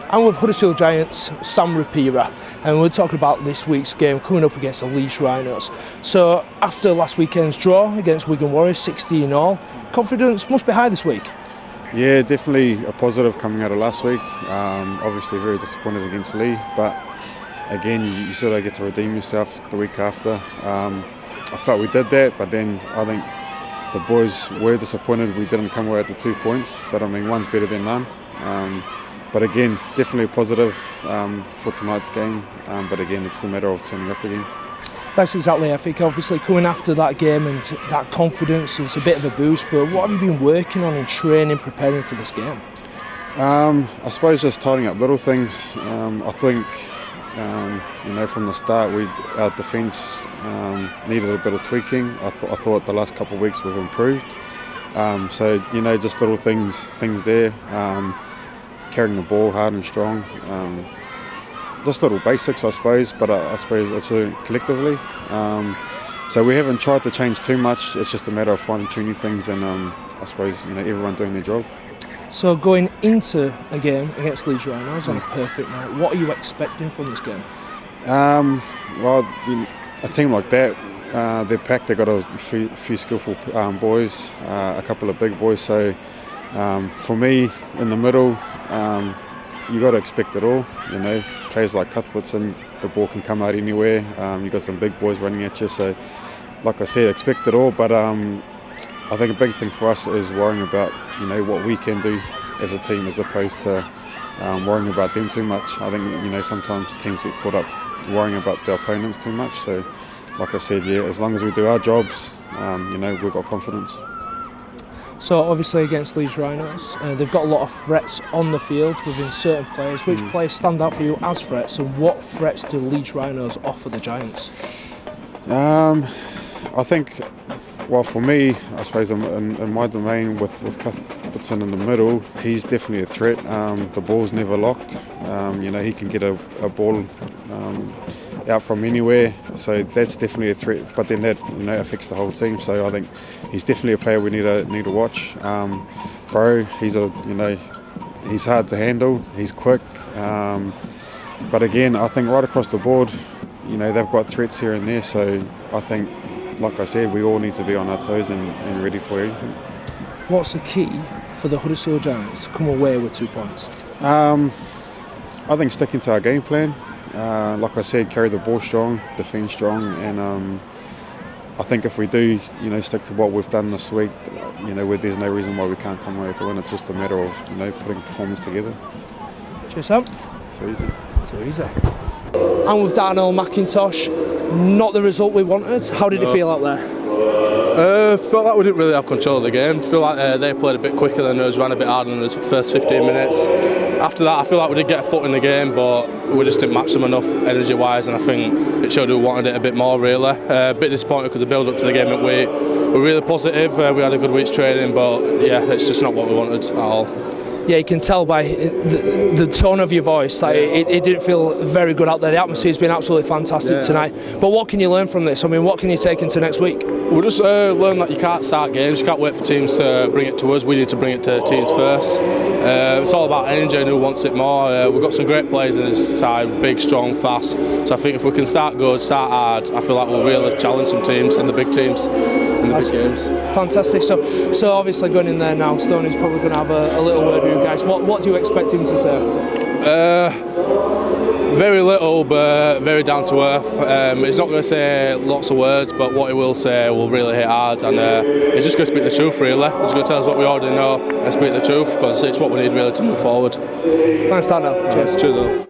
I'm with Huddersfield Giants, Sam Rapira, and we're talking about this week's game coming up against the Leeds Rhinos. So after last weekend's draw against Wigan Warriors, 16-all, confidence must be high this week. Yeah, definitely a positive coming out of last week. Obviously very disappointed against Lee, but again, you sort of get to redeem yourself the week after. I felt we did that, but then I think the boys were disappointed we didn't come away with the 2 points, but I mean, one's better than none. But again, definitely a positive for tonight's game, but again, it's a matter of turning up again. That's exactly, I think, obviously coming after that game and that confidence is a bit of a boost, but what have you been working on in training, preparing for this game? I suppose just tidying up little things. I think, from the start, our defence needed a bit of tweaking. I thought the last couple of weeks we've improved. So, just little things there. Carrying the ball hard and strong. Just little basics, I suppose, but I suppose it's collectively. So we haven't tried to change too much. It's just a matter of fine-tuning things and I suppose everyone doing their job. So going into a game against Leeds Rhinos on a perfect night, what are you expecting from this game? Well, a team like that, they're packed. They've got a few skillful boys, a couple of big boys. So for me, in the middle, you got to expect it all. Players like Cuthbert's and the ball can come out anywhere. You got some big boys running at you. So, like I said, expect it all. But I think a big thing for us is worrying about what we can do as a team, as opposed to worrying about them too much. I think sometimes teams get caught up worrying about their opponents too much. So, like I said, yeah, as long as we do our jobs, we've got confidence. So obviously against Leeds Rhinos, they've got a lot of threats on the field within certain players. Which players stand out for you as threats, and what threats do Leeds Rhinos offer the Giants? I think, well, for me, I suppose in my domain with Cuthbertson in the middle, he's definitely a threat. The ball's never locked. He can get a ball out from anywhere, so that's definitely a threat. But then that affects the whole team. So I think he's definitely a player we need to watch. Bro, he's hard to handle. He's quick. But again, I think right across the board, they've got threats here and there. So I think, like I said, we all need to be on our toes and ready for anything. What's the key for the Huddersfield Giants to come away with 2 points? I think sticking to our game plan. Like I said, carry the ball strong, defend strong, and I think if we do, stick to what we've done this week, where there's no reason why we can't come away with the win. It's just a matter of putting performance together. Cheers, Sam. Too easy. Too easy. I'm with Darnell McIntosh. Not the result we wanted. How did it feel out there? Felt like we didn't really have control of the game. Feel like they played a bit quicker than us, ran a bit harder in the first 15 minutes. After that, I feel like we did get a foot in the game, but we just didn't match them enough energy-wise, and I think it showed we wanted it a bit more, really. A bit disappointed because the build-up to the game were really positive. We had a good week's training, but yeah, it's just not what we wanted at all. Yeah, you can tell by the tone of your voice that it didn't feel very good out there. The atmosphere's been absolutely fantastic tonight. But what can you learn from this? I mean, what can you take into next week? We'll just learn that you can't start games, you can't wait for teams to bring it to us. We need to bring it to teams first. It's all about energy and who wants it more. We've got some great players in this side, big, strong, fast. So I think if we can start good, start hard, I feel like we'll really challenge some teams and the big teams in the big games. Fantastic. So obviously going in there now, Stoney's probably going to have a little word with you guys. What do you expect him to say? Very little, but very down to earth. He's not going to say lots of words, but what he will say will really hit hard, and he's just going to speak the truth, really. He's going to tell us what we already know and speak the truth, because it's what we need really to move forward. Thanks, Darnell. Cheers. Cheers.